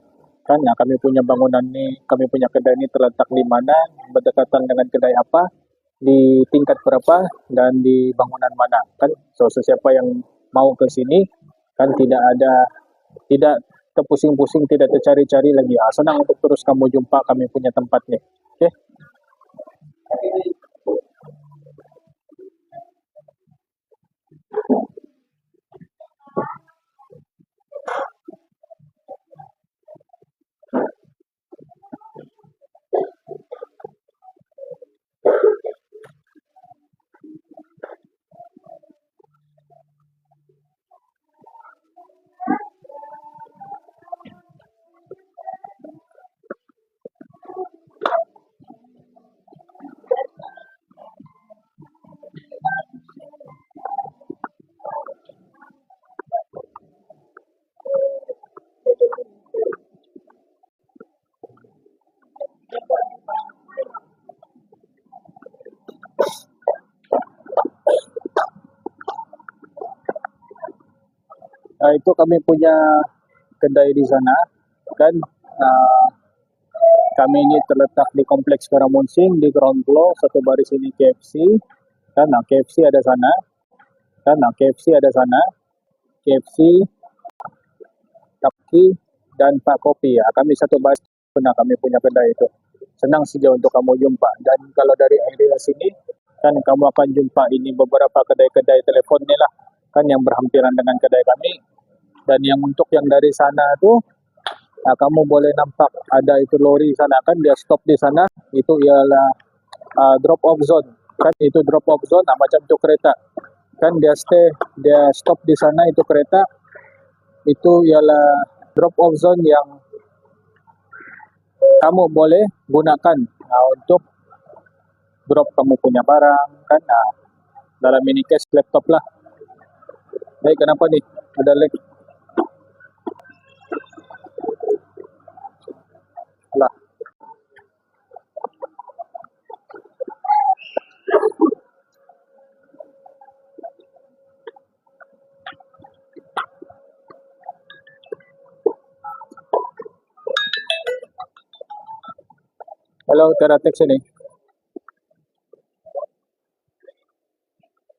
kan. Nah, kami punya bangunan ini, kami punya kedai ini terletak di mana, berdekatan dengan kedai apa, di tingkat berapa, dan di bangunan mana kan. So, sesiapa yang mau ke sini kan tidak terpusing-pusing, tidak tercari-cari lagi. Senang untuk terus kamu jumpa kami punya tempat nih. Oke. Itu kami punya kedai di sana kan. uh, Kami ini terletak di Kompleks Karamunsing di ground floor, satu baris ini KFC kan. Nah, KFC ada sana kan. Nah, KFC ada sana, KFC, Tapki, dan Pak Kopi ya. Kami satu baris, pernah kami punya kedai itu. Senang saja untuk kamu jumpa. Dan kalau dari area sini kan kamu akan jumpa ini beberapa kedai-kedai telepon ni lah kan yang berhampiran dengan kedai kami. Dan yang untuk yang dari sana tu, kamu boleh nampak ada itu lori sana kan, dia stop di sana. Itu ialah drop off zone kan. Itu drop off zone macam tu kereta kan, dia stop di sana. Itu kereta itu ialah drop off zone yang kamu boleh gunakan untuk drop kamu punya barang kan. Dalam ini case laptop lah. Baik, kenapa nih ada lag lah. Halo, Teratex ini.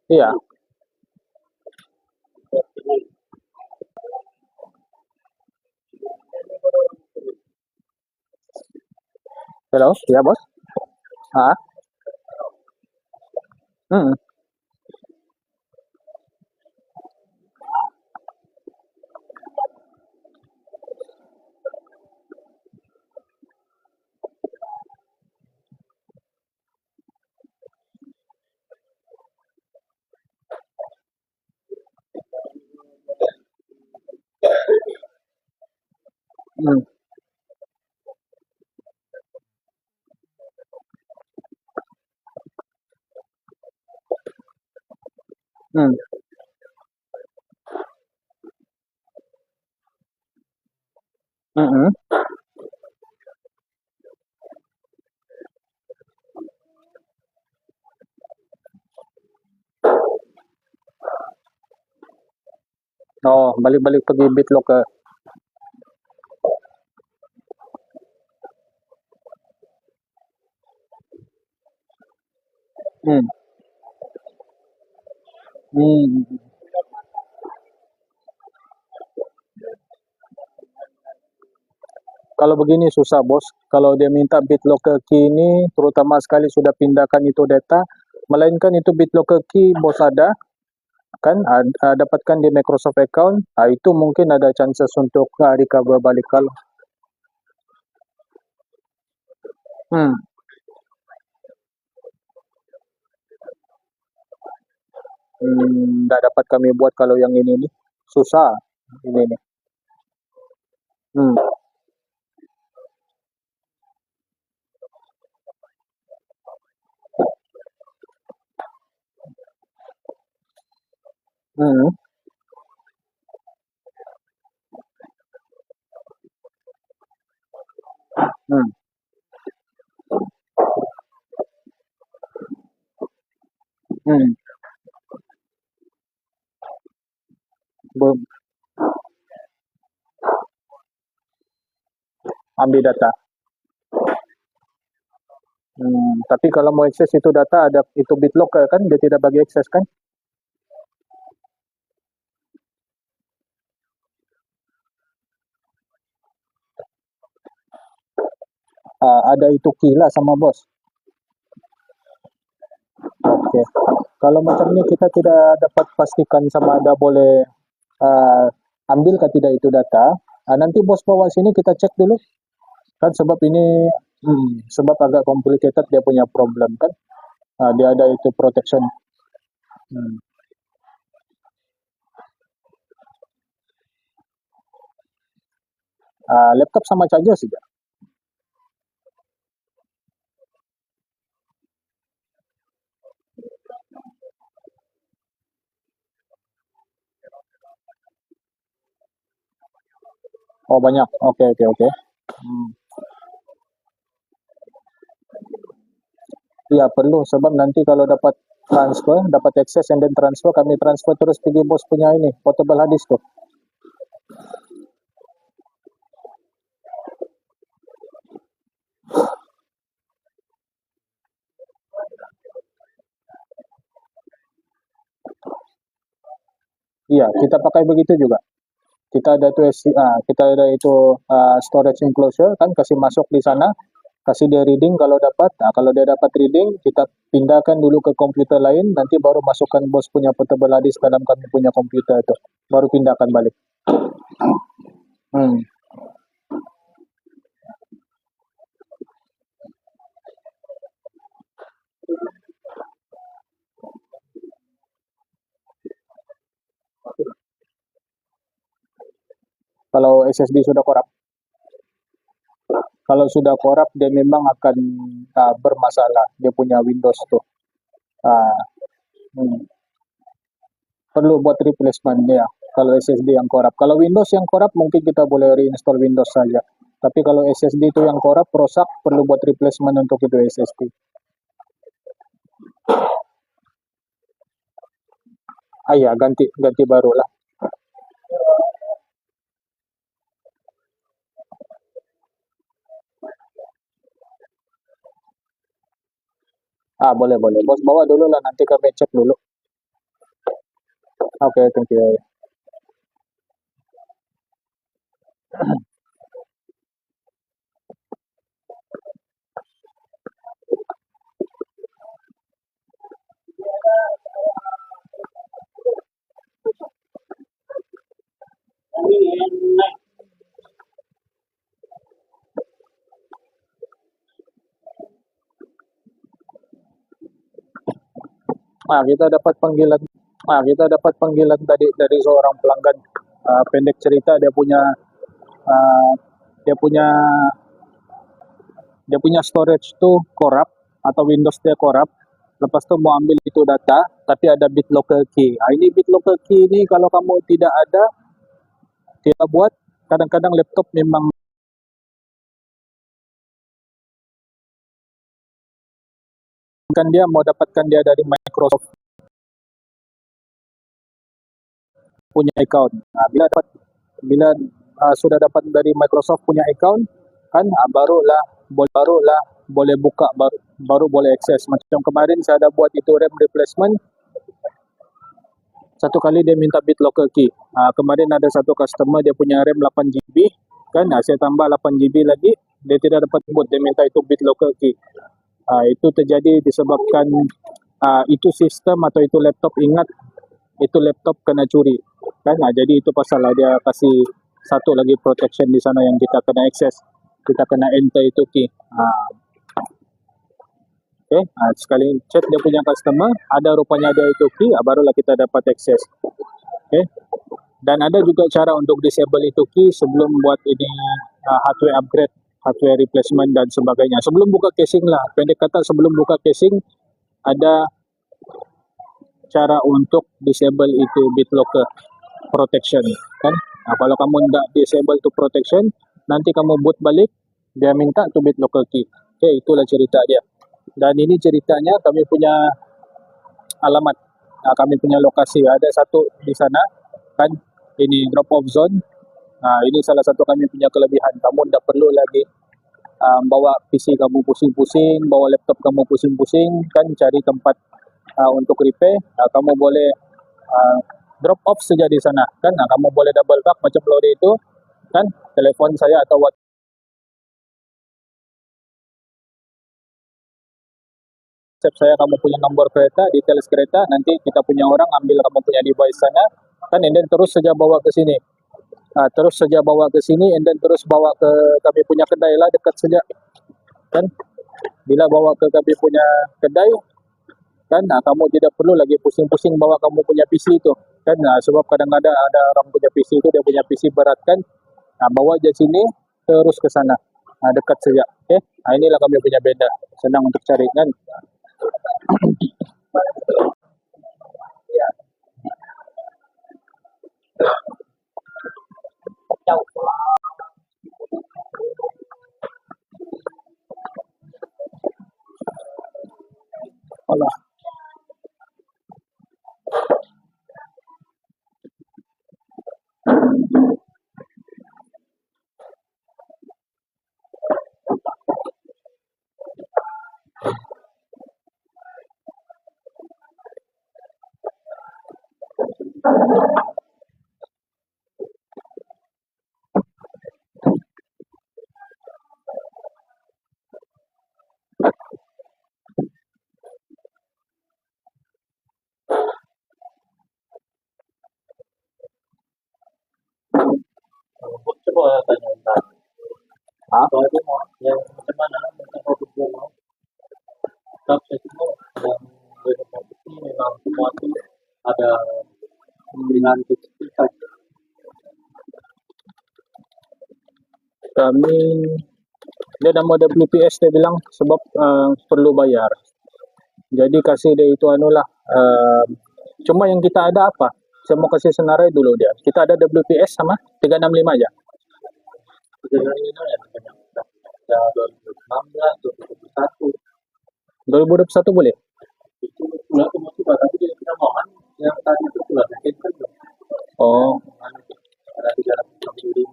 Iya. Halo, iya bos. Ah, hmm. Hmm. Hmm. Mm-mm. Oh, balik-balik pergi BitLocker. Hmm. Hmm. Kalau begini susah bos. Kalau dia minta BitLocker key ini, terutama sekali sudah pindahkan itu data, melainkan itu BitLocker key bos ada, kan dapatkan di Microsoft account, itu mungkin ada chances untuk recover balik kalau. Hmm. Nggak dapat kami buat kalau yang ini nih. Susah ini nih. Hmm. Hmm. Hmm. Hmm. Be- Ambil data. Tapi kalau mau akses itu data ada itu BitLocker kan dia tidak bagi akses kan? Ada itu key lah sama bos. Oke. Kalau macam ini kita tidak dapat pastikan sama ada boleh uh, ambil ke tidak itu data. Nanti bos bawa sini kita cek dulu kan sebab ini sebab agak complicated dia punya problem kan. Dia ada itu protection. Hmm. Laptop sama charger saja. Oh banyak. Oke oke oke. Hmm. Iya perlu sebab nanti kalau dapat transfer, dapat akses and then transfer, kami transfer terus pergi bos punya ini portable hard disk tuh. Iya, kita pakai begitu juga. Kita ada tuh kita ada itu storage enclosure kan kasih masuk di sana, kasih dia reading kalau dapat. Kalau dia dapat reading, kita pindahkan dulu ke komputer lain, nanti baru masukkan bos punya portable hard disk dalam kami punya komputer itu. Baru pindahkan balik. Hmm. Kalau SSD sudah korup, kalau sudah korup dia memang akan bermasalah. Dia punya Windows tuh. Ah, hmm. Perlu buat replacement ya. Kalau SSD yang korup. Kalau Windows yang korup mungkin kita boleh reinstall Windows saja. Tapi kalau SSD itu yang korup, rusak, perlu buat replacement untuk itu SSD. Ya ganti ganti baru lah. Boleh boleh. Bos bawa dulu lah nanti kami cek dulu. Oke, okay, thank you. Kita dapat panggilan tadi dari seorang pelanggan. Pendek cerita uh, dia punya dia punya storage tuh korup atau Windows dia korup. Lepas tuh mau ambil itu data, tapi ada BitLocker Key. Ini BitLocker Key ni kalau kamu tidak ada, tidak buat, kadang-kadang laptop memang kan dia mau dapatkan dia dari Microsoft punya account. Bila sudah dapat dari Microsoft punya account, kan barulah boleh buka, baru boleh akses. Macam kemarin saya ada buat itu RAM replacement, satu kali dia minta BitLocker Key. Kemarin ada satu customer dia punya RAM 8GB, kan saya tambah 8GB lagi, dia tidak dapat boot, dia minta itu BitLocker Key. Itu terjadi disebabkan itu sistem atau itu laptop ingat itu laptop kena curi, kan. Jadi itu pasal dia kasih satu lagi protection di sana yang kita kena akses, kita kena enter itu key. Okay. Sekali chat dia punya customer, ada rupanya dia itu key, barulah kita dapat akses. Okay. Dan ada juga cara untuk disable itu key sebelum buat ini hardware upgrade, hardware replacement dan sebagainya. Sebelum buka casing lah, pendek kata sebelum buka casing ada cara untuk disable itu BitLocker protection, kan. Kalau kamu tidak disable to protection, nanti kamu boot balik, dia minta to BitLocker key. Okay, itulah cerita dia. Dan ini ceritanya kami punya alamat, kami punya lokasi, ada satu di sana, kan. Ini drop off zone. Ini salah satu kami punya kelebihan. Kamu tidak perlu lagi bawa PC kamu pusing-pusing, bawa laptop kamu pusing-pusing, kan, cari tempat untuk repair. Kamu boleh drop off saja di sana, kan. Kamu boleh double tap macam Lodi itu, kan. Telepon saya atau WhatsApp saya, kamu punya nomor kereta, details kereta, nanti kita punya orang ambil kamu punya device sana, kan, and then terus saja bawa ke sini. Terus saja bawa ke sini, and then terus bawa ke kami punya kedai lah, dekat saja, kan. Bila bawa ke kami punya kedai, kan, kamu tidak perlu lagi pusing-pusing bawa kamu punya PC itu, kan. Sebab kadang-kadang ada orang punya PC itu, dia punya PC berat, kan. Bawa aja sini, terus ke sana, dekat saja. Okay. Inilah kami punya beda, senang untuk cari, kan. Alah. Coba tanya Ustaz. Soal itu yang macam mana tentang produk mau. Sebab saya semua yang berproduksi memang semua itu ada dengan spesifikasi. Kami dia dah mau WPS dia bilang sebab perlu bayar. Jadi kasih dia itu anulah. Cuma yang kita ada apa? Saya mau kasih senarai dulu dia. Kita ada WPS sama 365 aja. 365 ya banyak. Ya 2016, 2021. 2021 boleh? Itu pula masuk tapi kita mohon yang tadi itu pula yakin kan. Oh, ada 365.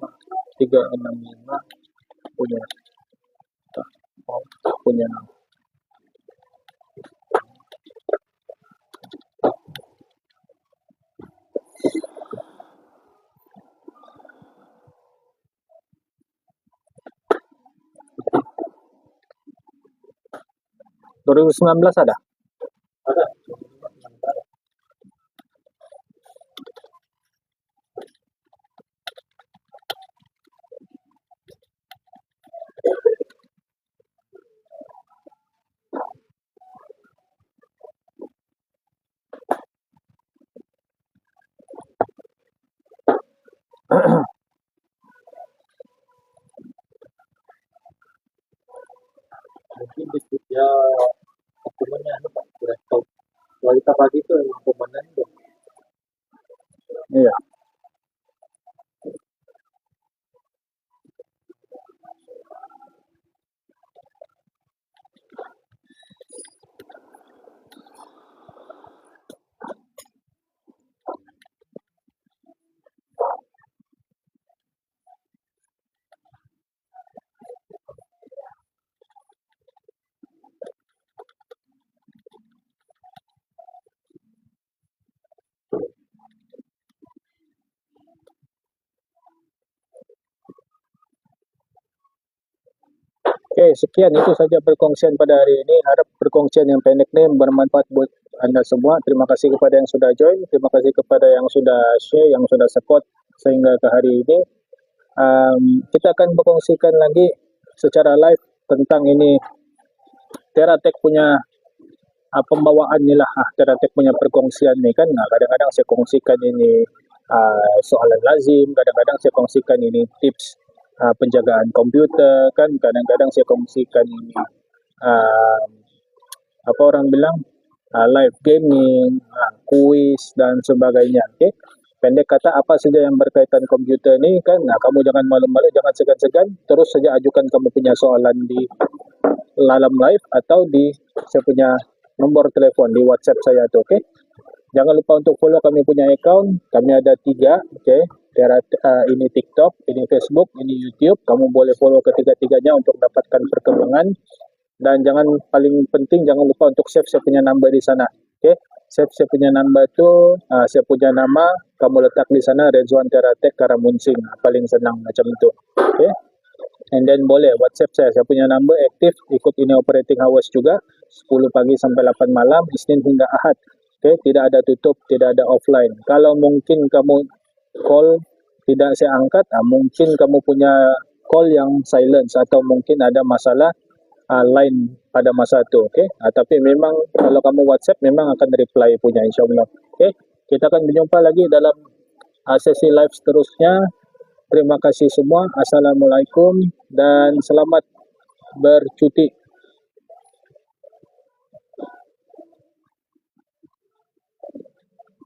365 punya. Oh, punya. ...2019 ada? Ada. Mungkin dia dokumennya Pak, laptop 2019 berita pagi itu memang pemenangnya. Iya. Oke, sekian itu saja perkongsian pada hari ini. Harap perkongsian yang pendek ini bermanfaat buat Anda semua. Terima kasih kepada yang sudah join, terima kasih kepada yang sudah share, yang sudah support sehingga ke hari ini. Kita akan berkongsikan lagi secara live tentang ini Teratek punya pembawaan ni lah, Teratek punya perkongsian ni kan. Kadang-kadang saya kongsikan ini soalan lazim, kadang-kadang saya kongsikan ini tips penjagaan komputer kan, kadang-kadang saya kongsikan ini apa orang bilang live gaming, kuis dan sebagainya. Okay? Pendek kata apa saja yang berkaitan komputer ni kan, kamu jangan malu-malu, jangan segan-segan, terus saja ajukan kamu punya soalan di dalam live atau di saya punya nombor telefon di WhatsApp saya tu, okay? Jangan lupa untuk follow kami punya account. Kami ada 3, okay? Ini TikTok, ini Facebook, ini YouTube. Kamu boleh follow ketiga-tiganya untuk dapatkan perkembangan. Dan jangan, paling penting, jangan lupa untuk save saya punya number di sana, okay? Save saya punya number tu, saya punya nama, kamu letak di sana Rezwan Teratek Karamunsing. Paling senang macam itu, okay? And then boleh WhatsApp saya punya number aktif, ikut ini operating hours juga, 10 pagi sampai 8 malam, Isnin hingga Ahad. Okay, tidak ada tutup, tidak ada offline. Kalau mungkin kamu call tidak saya angkat, mungkin kamu punya call yang silence atau mungkin ada masalah line pada masa itu, okay? Tapi memang kalau kamu WhatsApp memang akan reply punya, insyaAllah. Okay, kita akan berjumpa lagi dalam sesi live seterusnya. Terima kasih semua. Assalamualaikum dan selamat bercuti.